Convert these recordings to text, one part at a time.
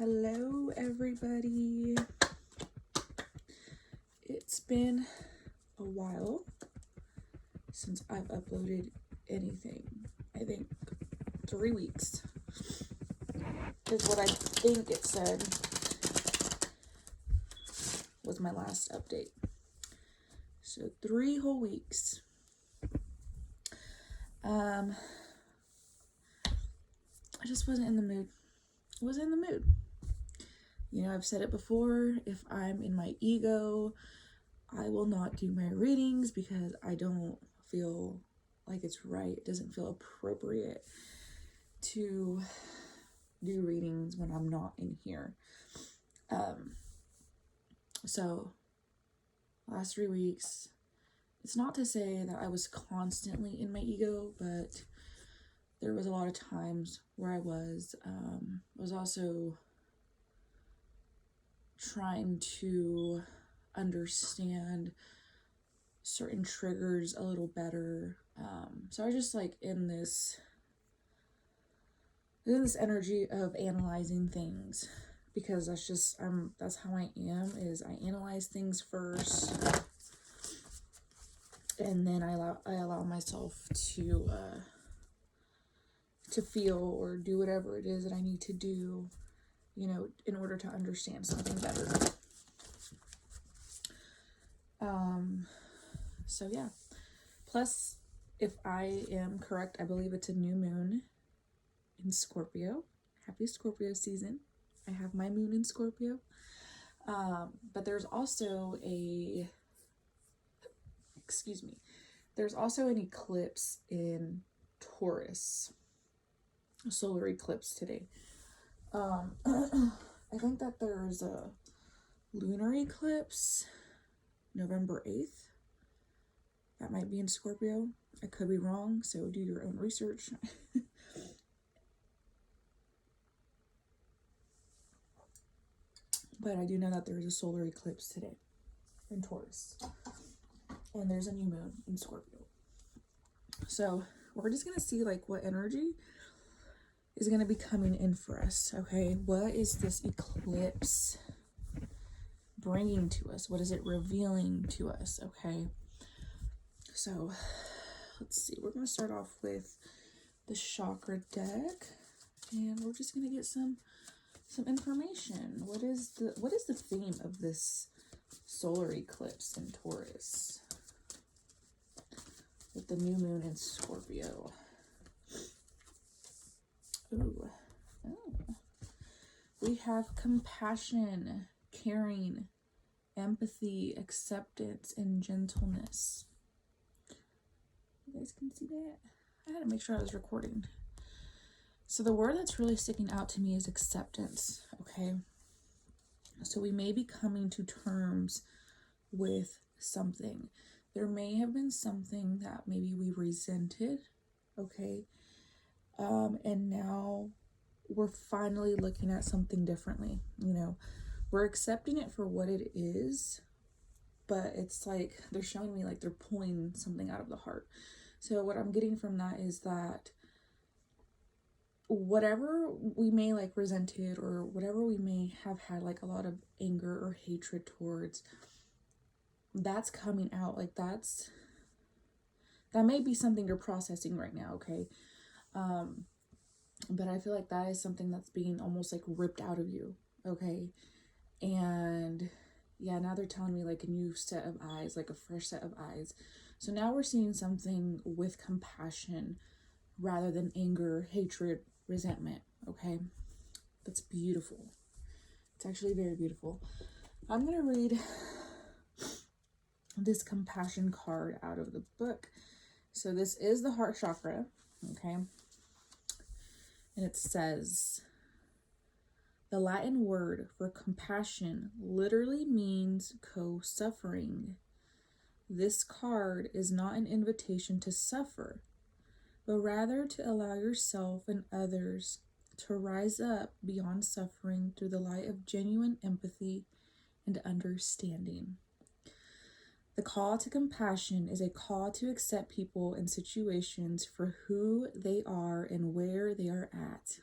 Hello, everybody. It's been a while since I've uploaded anything. I think 3 weeks is what I think it said was my last update. So 3 whole weeks. I just wasn't in the mood. You know, I've said it before, if I'm in my ego, I will not do my readings because I don't feel like it's right. It doesn't feel appropriate to do readings when I'm not in here. So last 3 weeks, it's not to say that I was constantly in my ego, but there was a lot of times where I was also trying to understand certain triggers a little better. So I was just like in this energy of analyzing things, because that's how I am, is I analyze things first, and then I allow myself to feel or do whatever it is that I need to do, you know, in order to understand something better. So yeah. Plus, if I am correct, I believe it's a new moon in Scorpio. Happy Scorpio season. I have my moon in Scorpio. But there's also there's also an eclipse in Taurus. A solar eclipse today. I think that there's a lunar eclipse November 8th. That might be in Scorpio. I could be wrong, so do your own research. But I do know that there is a solar eclipse today in Taurus. And there's a new moon in Scorpio. So we're just going to see like what energy is going to be coming in for us, okay? What is this eclipse bringing to us? What is it revealing to us, okay? So let's see. We're going to start off with the chakra deck, and we're just going to get some information. What is the theme of this solar eclipse in Taurus with the new moon in Scorpio? Ooh. Oh. We have compassion, caring, empathy, acceptance, and gentleness. You guys can see that? I had to make sure I was recording. So the word that's really sticking out to me is acceptance, okay? So we may be coming to terms with something. There may have been something that maybe we resented, okay? And now we're finally looking at something differently, you know? We're accepting it for what it is, but it's like they're showing me like they're pulling something out of the heart. So what I'm getting from that is that whatever we may like resented, or whatever we may have had like a lot of anger or hatred towards, that's coming out. Like that may be something you're processing right now, okay? But I feel like that is something that's being almost like ripped out of you, okay? And yeah, now they're telling me like a new set of eyes, like a fresh set of eyes. So now we're seeing something with compassion rather than anger, hatred, resentment, okay? That's beautiful. It's actually very beautiful. I'm going to read this compassion card out of the book. So this is the heart chakra, okay? And it says, the Latin word for compassion literally means co-suffering. This card is not an invitation to suffer, but rather to allow yourself and others to rise up beyond suffering through the light of genuine empathy and understanding. The call to compassion is a call to accept people and situations for who they are and where they are at.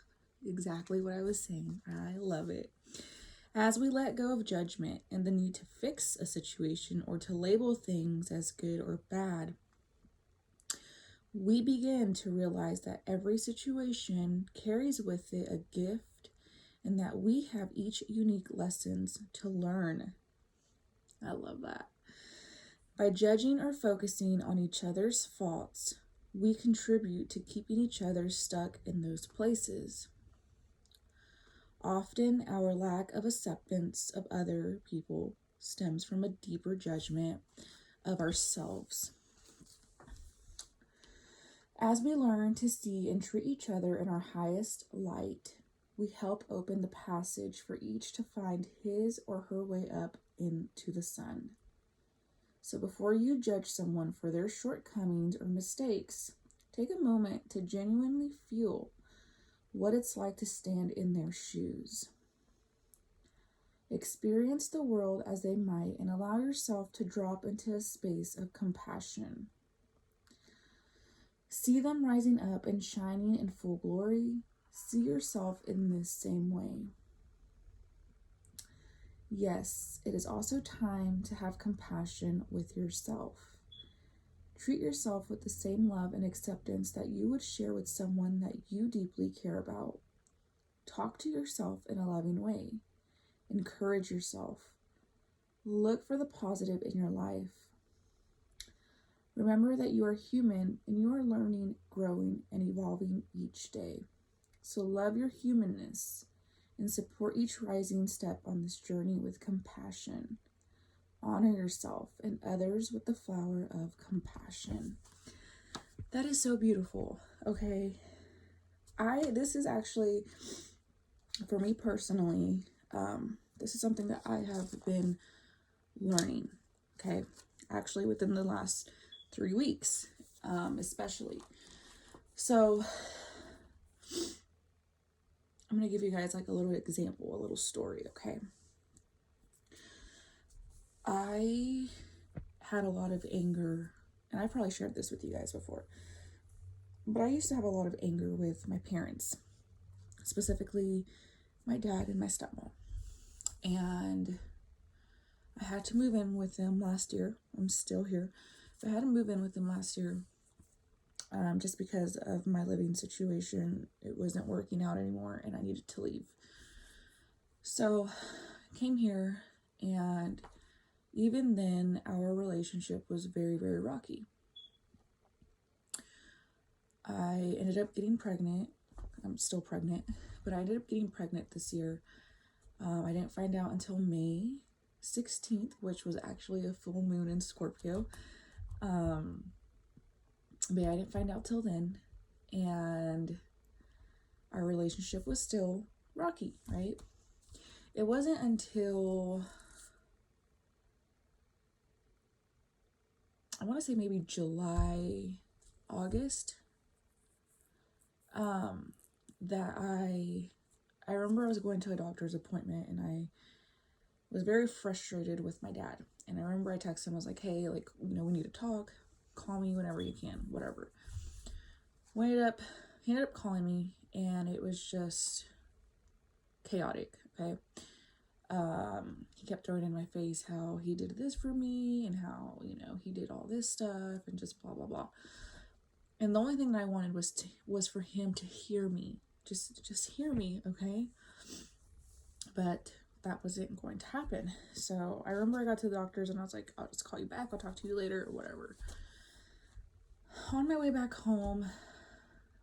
Exactly what I was saying. I love it. As we let go of judgment and the need to fix a situation or to label things as good or bad, we begin to realize that every situation carries with it a gift and that we have each unique lessons to learn. I love that. By judging or focusing on each other's faults, we contribute to keeping each other stuck in those places. Often, our lack of acceptance of other people stems from a deeper judgment of ourselves. As we learn to see and treat each other in our highest light, we help open the passage for each to find his or her way up into the sun. So before you judge someone for their shortcomings or mistakes, take a moment to genuinely feel what it's like to stand in their shoes. Experience the world as they might and allow yourself to drop into a space of compassion. See them rising up and shining in full glory. See yourself in this same way. Yes, it is also time to have compassion with yourself. Treat yourself with the same love and acceptance that you would share with someone that you deeply care about. Talk to yourself in a loving way. Encourage yourself. Look for the positive in your life. Remember that you are human and you are learning, growing, and evolving each day. So love your humanness and support each rising step on this journey with compassion. Honor yourself and others with the flower of compassion. That is so beautiful. Okay. This is actually, for me personally, this is something that I have been learning. Okay. Actually within the last 3 weeks, especially. So I'm going to give you guys like a little example, a little story. Okay. I had a lot of anger, and I probably shared this with you guys before, but I used to have a lot of anger with my parents, specifically my dad and my stepmom. And I had to move in with them last year. I'm still here, but I had to move in with them last year just because of my living situation. It wasn't working out anymore, and I needed to leave. So I came here, and even then, our relationship was very, very rocky. I ended up getting pregnant. I'm still pregnant, but I ended up getting pregnant this year. I didn't find out until May 16th, which was actually a full moon in Scorpio. But yeah, I didn't find out till then. And our relationship was still rocky, right? It wasn't until, I want to say maybe July, August, that I remember I was going to a doctor's appointment and I was very frustrated with my dad. And I remember I texted him, I was like, hey, like, we need to talk. Call me whenever you can, whatever. He ended up calling me, and it was just chaotic, okay? He kept throwing in my face how he did this for me and how, he did all this stuff and just blah, blah, blah. And the only thing that I wanted was for him to hear me. Just hear me, okay? But that wasn't going to happen. So I remember I got to the doctor's and I was like, I'll just call you back. I'll talk to you later or whatever. On my way back home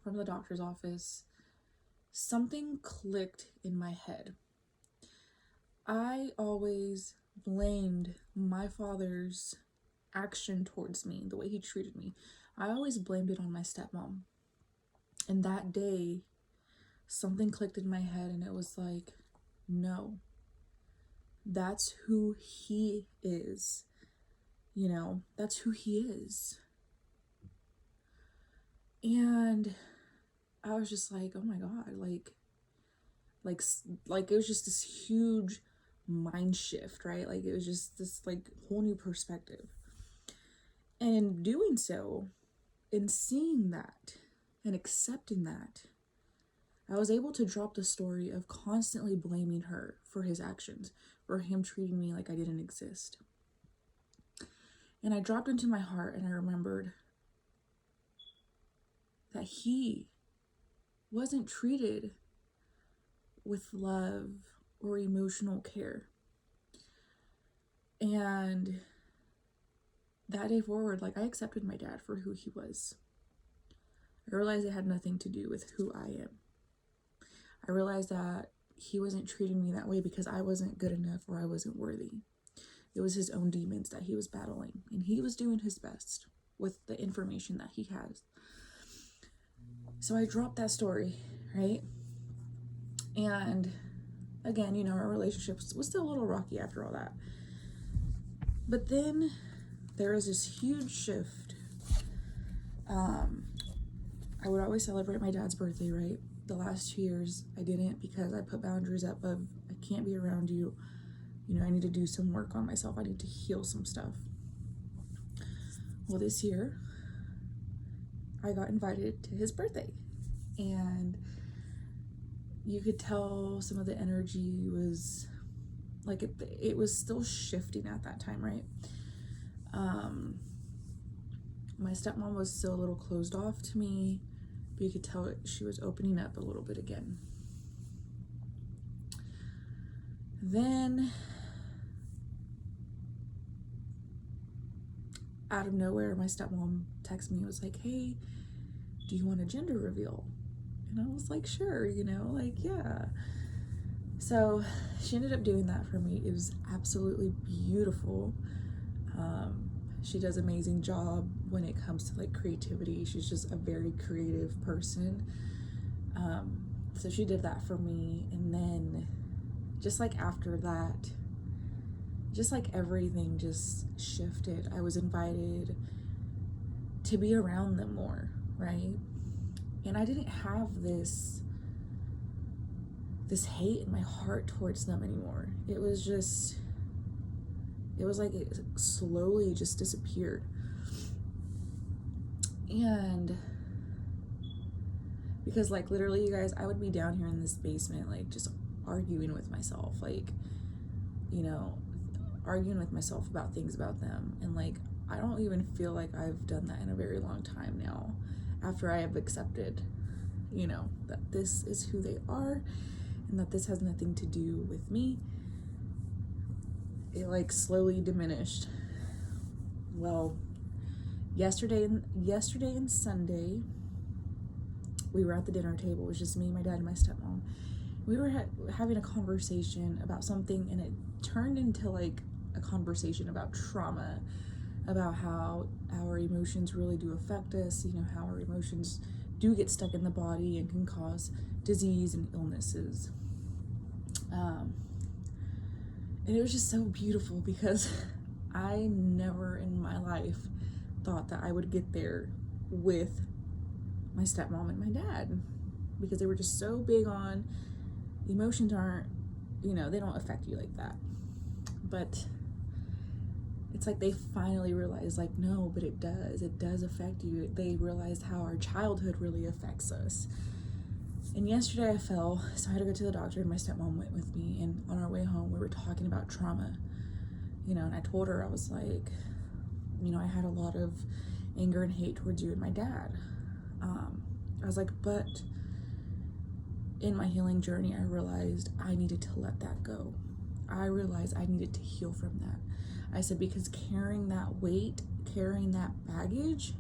from the doctor's office, something clicked in my head. I always blamed my father's action towards me, the way he treated me. I always blamed it on my stepmom. And that day, something clicked in my head and it was like, no, that's who he is. That's who he is. And I was just like, oh my God, like it was just this huge mind shift, right? Like it was just this like whole new perspective. And in doing so, in seeing that and accepting that, I was able to drop the story of constantly blaming her for his actions, for him treating me like I didn't exist. And I dropped into my heart and I remembered that he wasn't treated with love or emotional care. And that day forward, like, I accepted my dad for who he was. I realized it had nothing to do with who I am. I realized that he wasn't treating me that way because I wasn't good enough or I wasn't worthy. It was his own demons that he was battling, and he was doing his best with the information that he has. So I dropped that story, right? And again, our relationship was still a little rocky after all that. But then there was this huge shift. I would always celebrate my dad's birthday, right? The last 2 years I didn't because I put boundaries up of, I can't be around you. I need to do some work on myself. I need to heal some stuff. Well, this year I got invited to his birthday, and you could tell some of the energy was like, it was still shifting at that time, right? My stepmom was still a little closed off to me, but you could tell she was opening up a little bit again. Then out of nowhere, my stepmom texted me and was like, hey, do you want a gender reveal? And I was like, sure, yeah. So she ended up doing that for me. It was absolutely beautiful. She does an amazing job when it comes to like creativity. She's just a very creative person. So she did that for me. And then just like after that, just like everything just shifted. I was invited to be around them more, right? And I didn't have this hate in my heart towards them anymore. It was like it slowly just disappeared. And because like literally, you guys, I would be down here in this basement, like just arguing with myself, like, arguing with myself about things about them. And like, I don't even feel like I've done that in a very long time now, after I have accepted, that this is who they are and that this has nothing to do with me. It like slowly diminished. Well, yesterday and Sunday, we were at the dinner table. It was just me, my dad, and my stepmom. We were having a conversation about something, and it turned into like a conversation about trauma, about how our emotions really do affect us, how our emotions do get stuck in the body and can cause disease and illnesses. And it was just so beautiful because I never in my life thought that I would get there with my stepmom and my dad, because they were just so big on emotions aren't, they don't affect you like that. But it's like they finally realized, like, no, but it does affect you. They realized how our childhood really affects us. And yesterday I fell, so I had to go to the doctor, and my stepmom went with me. And on our way home, we were talking about trauma, and I told her, I was like, I had a lot of anger and hate towards you and my dad. I was like, but in my healing journey, I realized I needed to let that go. I realized I needed to heal from that. I said, because carrying that weight, carrying that baggage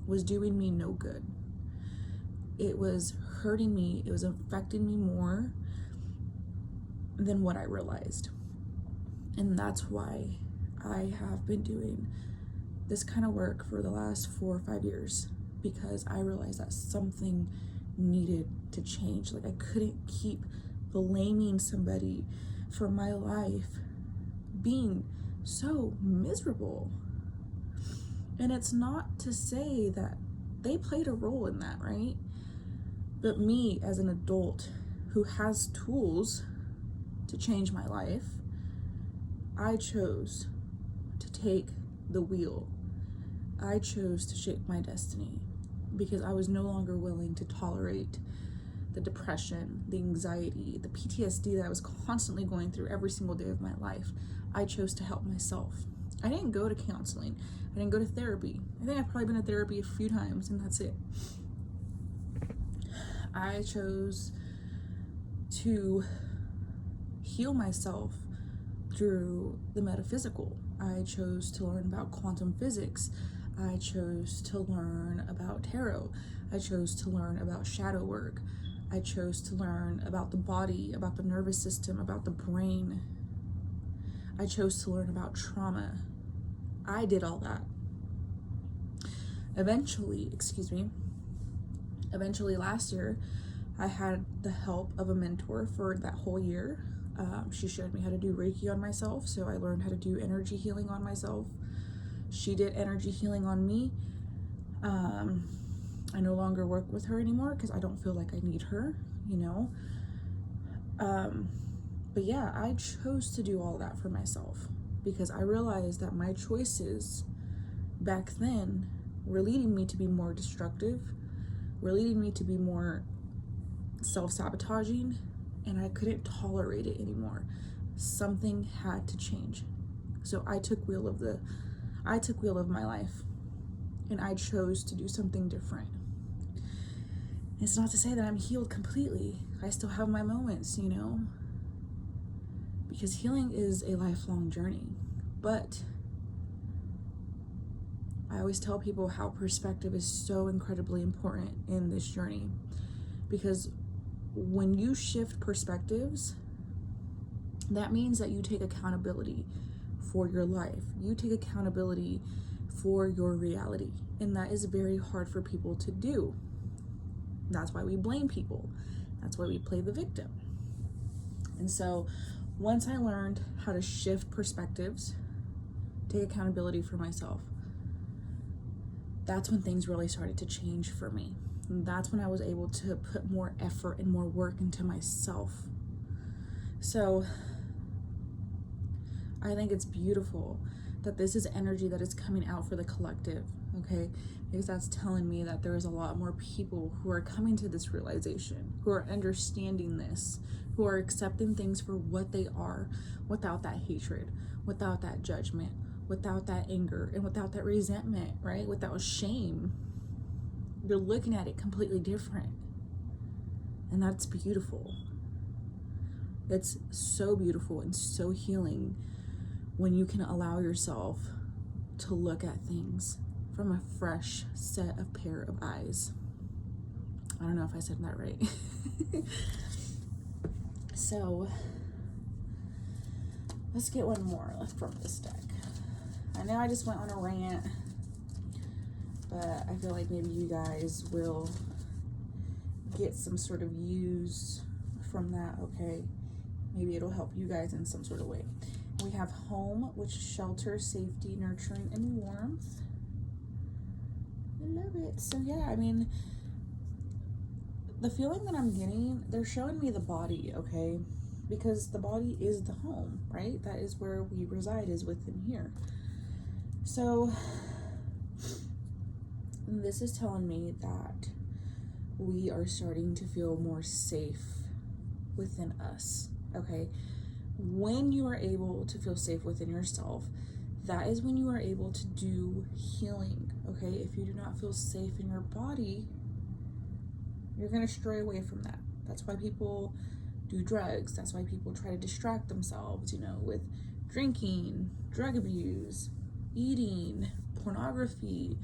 was doing me no good. It was hurting me. It was affecting me more than what I realized. And that's why I have been doing this kind of work for the last 4 or 5 years, because I realized that something needed to change. Like, I couldn't keep blaming somebody for my life being so miserable. And it's not to say that they played a role in that, right? But me as an adult who has tools to change my life, I chose to take the wheel. I chose to shape my destiny, because I was no longer willing to tolerate the depression, the anxiety, the PTSD that I was constantly going through every single day of my life, I chose to help myself. I didn't go to counseling. I didn't go to therapy. I think I've probably been to therapy a few times, and that's it. I chose to heal myself through the metaphysical. I chose to learn about quantum physics. I chose to learn about tarot. I chose to learn about shadow work. I chose to learn about the body, about the nervous system, about the brain. I chose to learn about trauma. I did all that. Eventually last year, I had the help of a mentor for that whole year. She showed me how to do Reiki on myself, so I learned how to do energy healing on myself. She did energy healing on me. I no longer work with her anymore because I don't feel like I need her, you know. But yeah, I chose to do all that for myself because I realized that my choices back then were leading me to be more destructive, were leading me to be more self-sabotaging, and I couldn't tolerate it anymore. Something had to change. So I took wheel of my life, and I chose to do something different. It's not to say that I'm healed completely. I still have my moments, you know, because healing is a lifelong journey. But I always tell people how perspective is so incredibly important in this journey, because when you shift perspectives, that means that you take accountability for your life. You take accountability for your reality. And that is very hard for people to do. That's why we blame people. That's why we play the victim. And so once I learned how to shift perspectives, take accountability for myself, that's when things really started to change for me. And that's when I was able to put more effort and more work into myself. So I think it's beautiful that this is energy that is coming out for the collective, okay? Because that's telling me that there is a lot more people who are coming to this realization, who are understanding this, who are accepting things for what they are without that hatred, without that judgment, without that anger, and without that resentment, right? Without shame. You're looking at it completely different. And that's beautiful. It's so beautiful and so healing when you can allow yourself to look at things from a fresh pair of eyes. I don't know if I said that right. So let's get one more from this deck. I know I just went on a rant, but I feel like maybe you guys will get some sort of use from that, okay? Maybe it'll help you guys in some sort of way. We have home, which is shelter, safety, nurturing, and warmth. I love it. So yeah, I mean, the feeling that I'm getting, they're showing me the body, okay? Because the body is the home, right? That is where we reside, is within here. So this is telling me that we are starting to feel more safe within us, okay? When you are able to feel safe within yourself, that is when you are able to do healing, okay? If you do not feel safe in your body, you're going to stray away from that. That's why people do drugs. That's why people try to distract themselves, you know, with drinking, drug abuse, eating, pornography,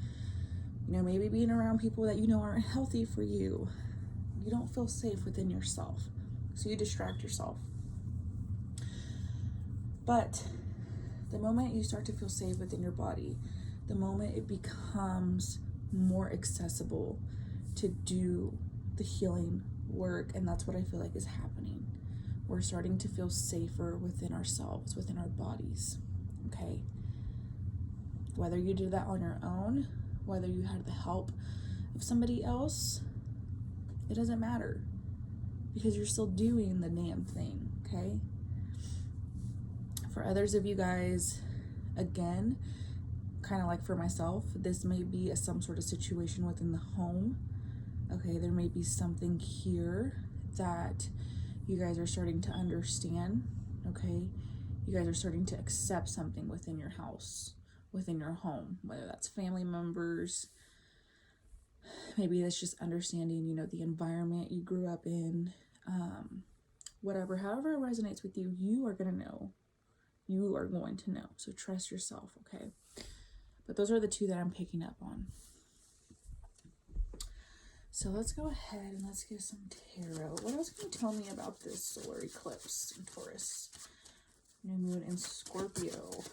you know, maybe being around people that you know aren't healthy for you. You don't feel safe within yourself, so you distract yourself. But the moment you start to feel safe within your body, the moment it becomes more accessible to do the healing work, and that's what I feel like is happening. We're starting to feel safer within ourselves, within our bodies, okay? Whether you did that on your own, whether you had the help of somebody else, it doesn't matter, because you're still doing the damn thing, okay? For others of you guys, again, kind of like for myself, this may be some sort of situation within the home, Okay, there may be something here that you guys are starting to understand. Okay, you guys are starting to accept something within your house, within your home, whether that's family members. Maybe that's just understanding, the environment you grew up in, whatever, however it resonates with you, you are going to know. You are going to know. So trust yourself, okay? But those are the two that I'm picking up on. So let's go ahead and let's get some tarot. What else can you tell me about this solar eclipse in Taurus? New moon in Scorpio.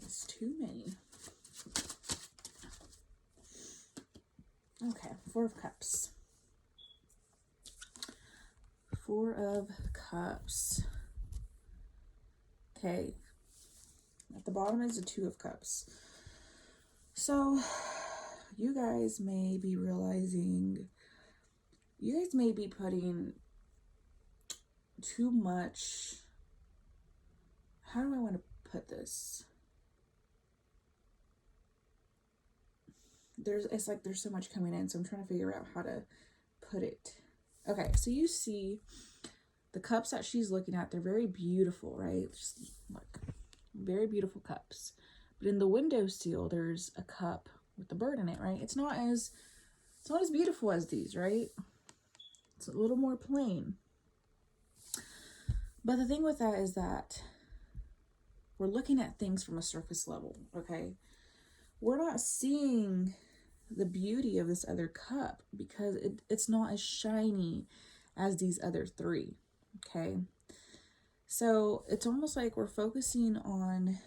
It's too many. Okay, Four of Cups. Four of Cups. Okay. At the bottom is the Two of Cups. So, you guys may be realizing, you guys may be putting too much, how do I want to put this? It's like there's so much coming in, so I'm trying to figure out how to put it. Okay, so you see the cups that she's looking at, they're very beautiful, right? Just look, very beautiful cups. But in the windowsill, there's a cup with the bird in it, right? It's not as beautiful as these, right? It's a little more plain. But the thing with that is that we're looking at things from a surface level, okay? We're not seeing the beauty of this other cup because it's not as shiny as these other three, okay? So it's almost like we're focusing on,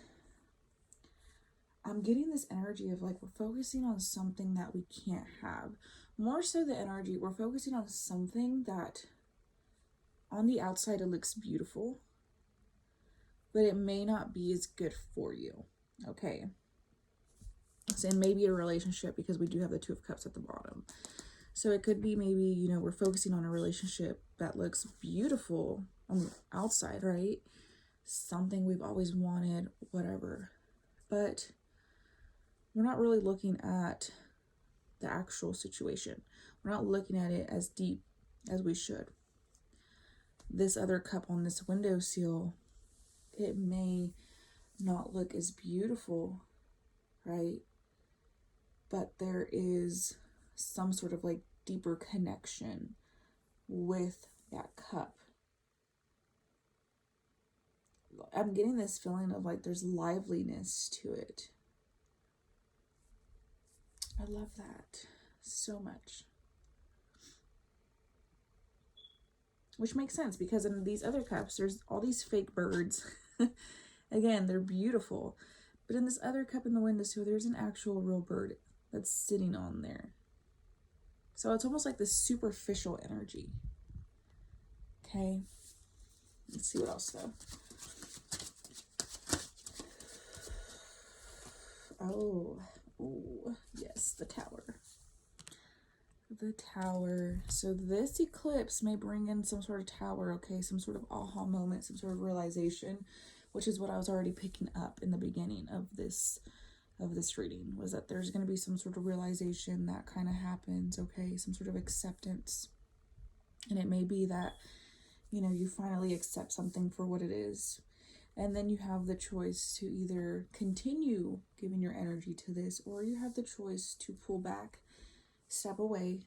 I'm getting this energy of like we're focusing on something that we can't have. More so the energy, we're focusing on something that on the outside it looks beautiful, but it may not be as good for you, okay? So, and maybe a relationship, because we do have the Two of Cups at the bottom. So it could be maybe, we're focusing on a relationship that looks beautiful on the outside, right? Something we've always wanted, whatever. But we're not really looking at the actual situation. We're not looking at it as deep as we should. This other cup on this windowsill, it may not look as beautiful, right? But there is some sort of like deeper connection with that cup. I'm getting this feeling of like there's liveliness to it. I love that so much. Which makes sense because in these other cups, there's all these fake birds. Again, they're beautiful. But in this other cup in the windowsill, there's an actual real bird that's sitting on there. So it's almost like this superficial energy. Okay. Let's see what else though. Oh, yes, the Tower. The Tower. So this eclipse may bring in some sort of tower, okay? Some sort of aha moment, some sort of realization, which is what I was already picking up in the beginning of this reading, was that there's going to be some sort of realization that kind of happens, okay? Some sort of acceptance. And it may be that, you finally accept something for what it is. And then you have the choice to either continue giving your energy to this, or you have the choice to pull back, step away,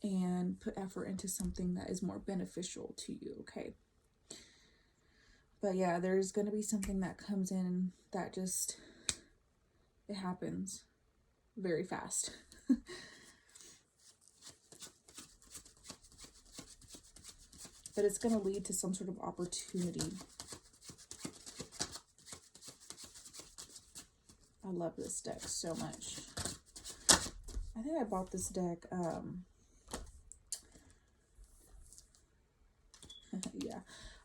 and put effort into something that is more beneficial to you, okay? But yeah, there's going to be something that comes in that just, it happens very fast. But it's going to lead to some sort of opportunity. I love this deck so much. I think I bought this deck, yeah,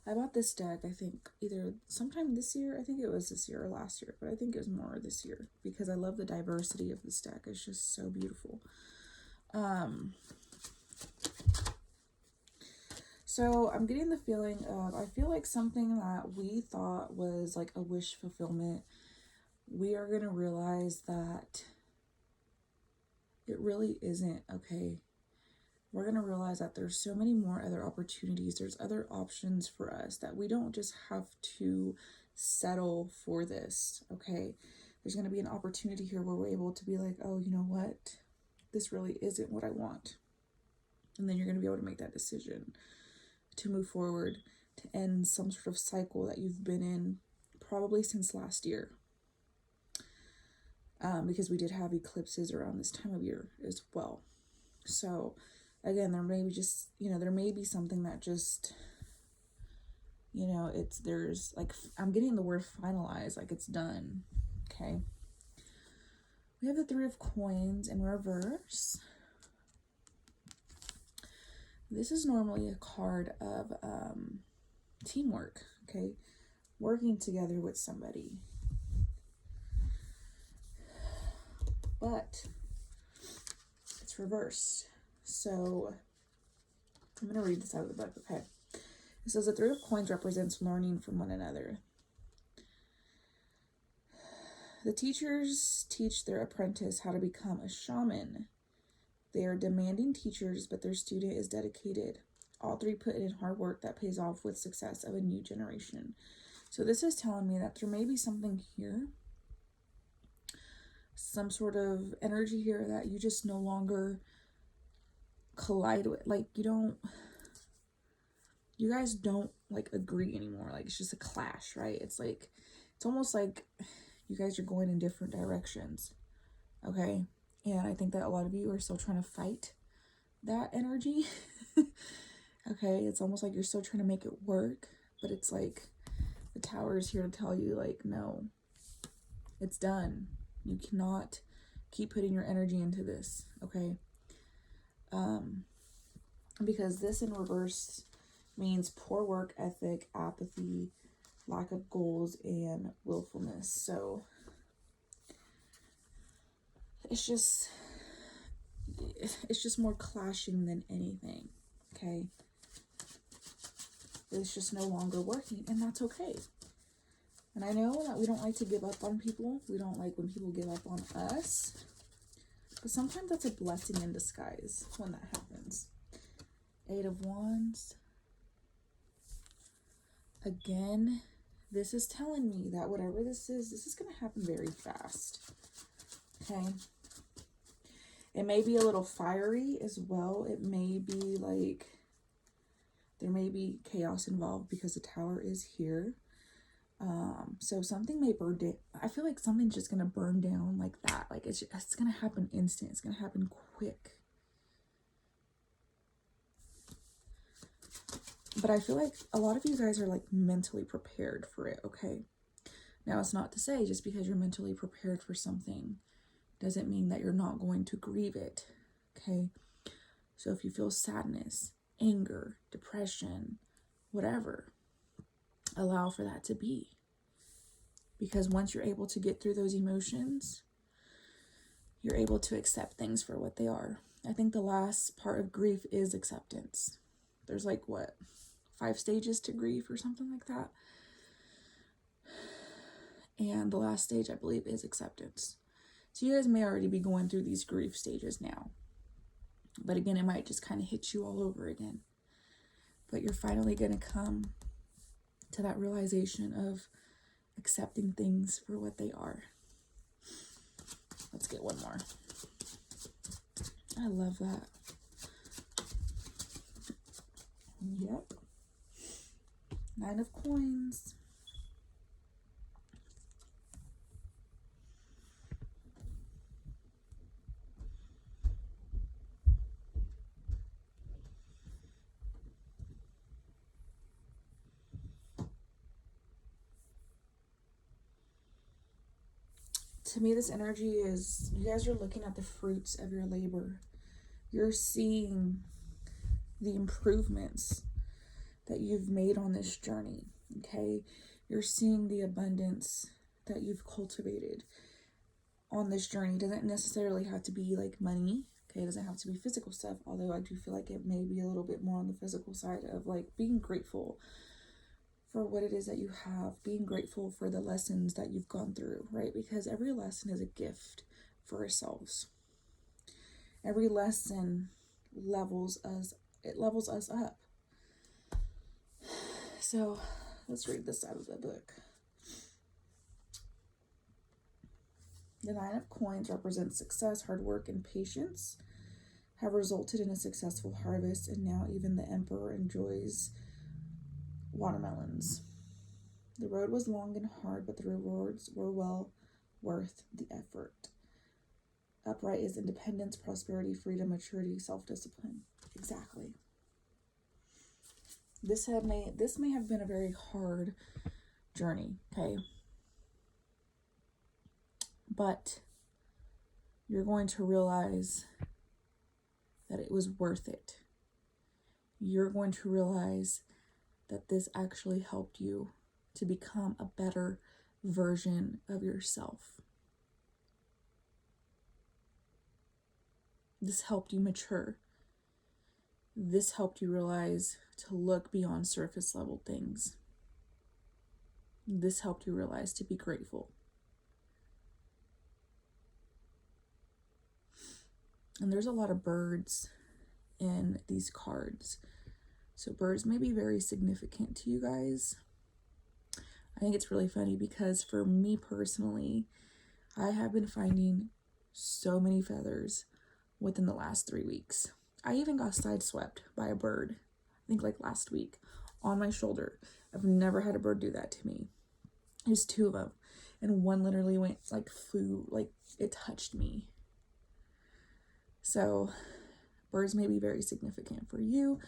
I bought this deck, I think, either sometime this year, I think it was this year or last year, but I think it was more this year, because I love the diversity of this deck. It's just so beautiful. So I'm getting the feeling of, I feel like something that we thought was like a wish fulfillment we are going to realize that it really isn't, okay? We're going to realize that there's so many more other opportunities. There's other options for us, that we don't just have to settle for this, okay? There's going to be an opportunity here where we're able to be like, oh, you know what? This really isn't what I want. And then you're going to be able to make that decision to move forward, to end some sort of cycle that you've been in probably since last year. Because we did have eclipses around this time of year as well. So again, there may be just, there may be something that just, there's like, I'm getting the word finalize, like it's done. Okay. We have the 3 of Coins in reverse. This is normally a card of teamwork, okay? Working together with somebody. But it's reversed. So I'm going to read this out of the book, okay? It says the 3 of Coins represents learning from one another. The teachers teach their apprentice how to become a shaman. They are demanding teachers, but their student is dedicated. All 3 put in hard work that pays off with success of a new generation. So this is telling me that there may be something here, some sort of energy here that you just no longer collide with. Like you guys don't like agree anymore. Like it's just a clash, right? It's almost like you guys are going in different directions. Okay. And I think that a lot of you are still trying to fight that energy. Okay. It's almost like you're still trying to make it work, but it's like the Tower is here to tell you, like, no, it's done. You cannot keep putting your energy into this. Okay. Because this in reverse means poor work ethic, apathy, lack of goals, and willfulness. So it's just more clashing than anything. Okay. It's just no longer working, and that's okay. And I know that we don't like to give up on people. We don't like when people give up on us. But sometimes that's a blessing in disguise when that happens. 8 of Wands. Again, this is telling me that whatever this is going to happen very fast. Okay. It may be a little fiery as well. It may be like, there may be chaos involved because the Tower is here. So something may burn down. I feel like something's just going to burn down like that. Like it's going to happen instant. It's going to happen quick. But I feel like a lot of you guys are like mentally prepared for it, okay? Now, it's not to say just because you're mentally prepared for something doesn't mean that you're not going to grieve it, okay? So if you feel sadness, anger, depression, whatever, allow for that to be. Because once you're able to get through those emotions, you're able to accept things for what they are. I think the last part of grief is acceptance. There's like, 5 stages to grief or something like that. And the last stage, I believe, is acceptance. So you guys may already be going through these grief stages now. But again, it might just kind of hit you all over again. But you're finally going to come to that realization of accepting things for what they are. Let's get one more. I love that. Yep. 9 of Coins. To me, this energy is, you guys are looking at the fruits of your labor. You're seeing the improvements that you've made on this journey, okay? You're seeing the abundance that you've cultivated on this journey. It doesn't necessarily have to be like money, okay? It doesn't have to be physical stuff, although I do feel like it may be a little bit more on the physical side of like being grateful for what it is that you have, being grateful for the lessons that you've gone through, right? Because every lesson is a gift for ourselves. Every lesson levels us up. So let's read this out of the book. The Nine of Coins represents success, hard work, and patience have resulted in a successful harvest, and now even the Emperor enjoys watermelons. The road was long and hard, but the rewards were well worth the effort. Upright is independence, prosperity, freedom, maturity, self-discipline. Exactly. This may have been a very hard journey, okay? But you're going to realize that it was worth it. You're going to realize that this actually helped you to become a better version of yourself. This helped you mature. This helped you realize to look beyond surface level things. This helped you realize to be grateful. And there's a lot of birds in these cards. So birds may be very significant to you guys. I think it's really funny because for me personally, I have been finding so many feathers within the last 3 weeks. I even got sideswept by a bird, I think like last week, on my shoulder. I've never had a bird do that to me. There's 2 of them. And one literally went flew, it touched me. So birds may be very significant for you.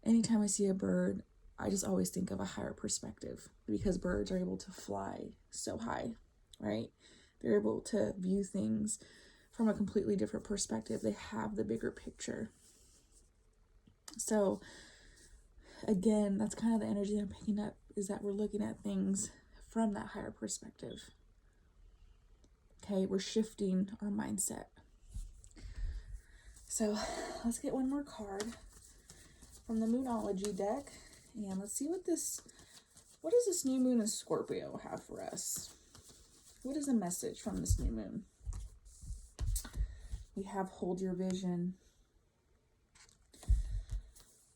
Anytime I see a bird, I just always think of a higher perspective because birds are able to fly so high, right? They're able to view things from a completely different perspective. They have the bigger picture. So again, that's kind of the energy that I'm picking up, is that we're looking at things from that higher perspective. Okay, we're shifting our mindset. So let's get one more card from the Moonology deck, and let's see what does this new moon in Scorpio have for us? What is the message from this new moon? We have hold your vision.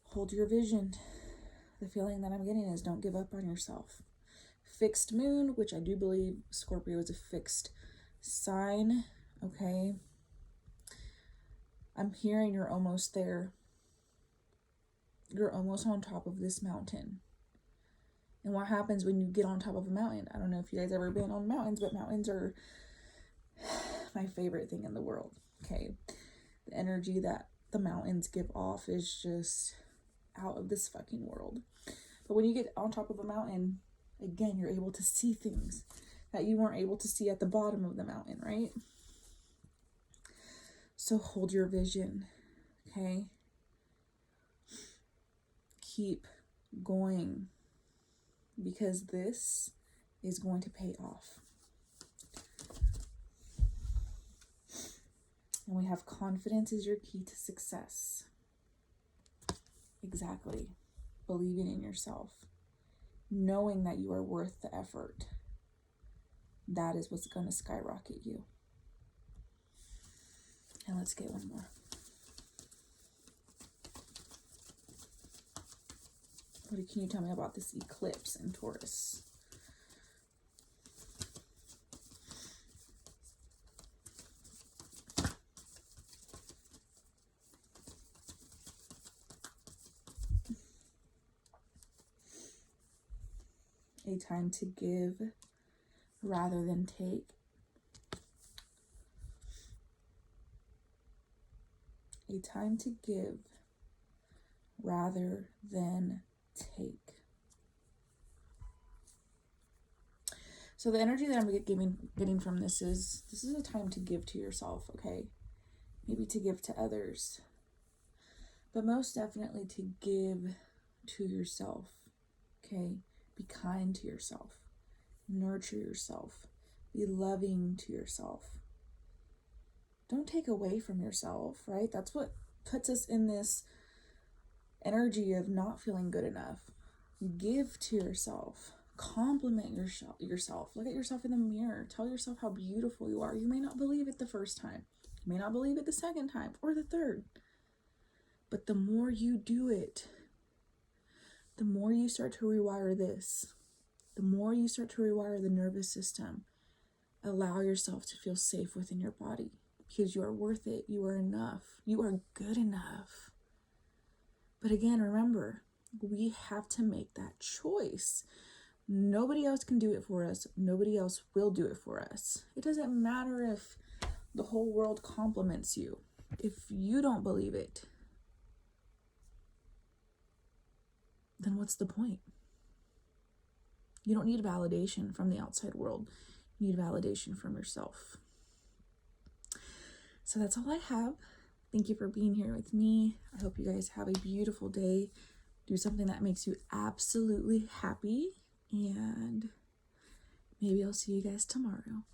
Hold your vision. The feeling that I'm getting is don't give up on yourself. Fixed moon, which I do believe Scorpio is a fixed sign, okay? I'm hearing you're almost there. You're almost on top of this mountain. And what happens when you get on top of a mountain? I don't know if you guys ever been on mountains, but mountains are my favorite thing in the world, okay? The energy that the mountains give off is just out of this fucking world. But when you get on top of a mountain, again, you're able to see things that you weren't able to see at the bottom of the mountain, right? So hold your vision, okay? Keep going, because this is going to pay off. And we have confidence is your key to success. Exactly. Believing in yourself. Knowing that you are worth the effort. That is what's going to skyrocket you. And let's get one more. What can you tell me about this eclipse in Taurus? A time to give rather than take. A time to give rather than take. So the energy that I'm getting from this is a time to give to yourself, okay? Maybe to give to others, but most definitely to give to yourself, okay? Be kind to yourself. Nurture yourself. Be loving to yourself. Don't take away from yourself, right? That's what puts us in this energy of not feeling good enough. Give to yourself. Compliment yourself. Look at yourself in the mirror. Tell yourself how beautiful you are. You may not believe it the first time. You may not believe it the second time or the third. But the more you do it, the more you start to rewire this. The more you start to rewire the nervous system. Allow yourself to feel safe within your body, because you are worth it. You are enough. You are good enough. But again, remember, we have to make that choice. Nobody else can do it for us. Nobody else will do it for us. It doesn't matter if the whole world compliments you. If you don't believe it, then what's the point? You don't need validation from the outside world. You need validation from yourself. So that's all I have. Thank you for being here with me. I hope you guys have a beautiful day. Do something that makes you absolutely happy. And maybe I'll see you guys tomorrow.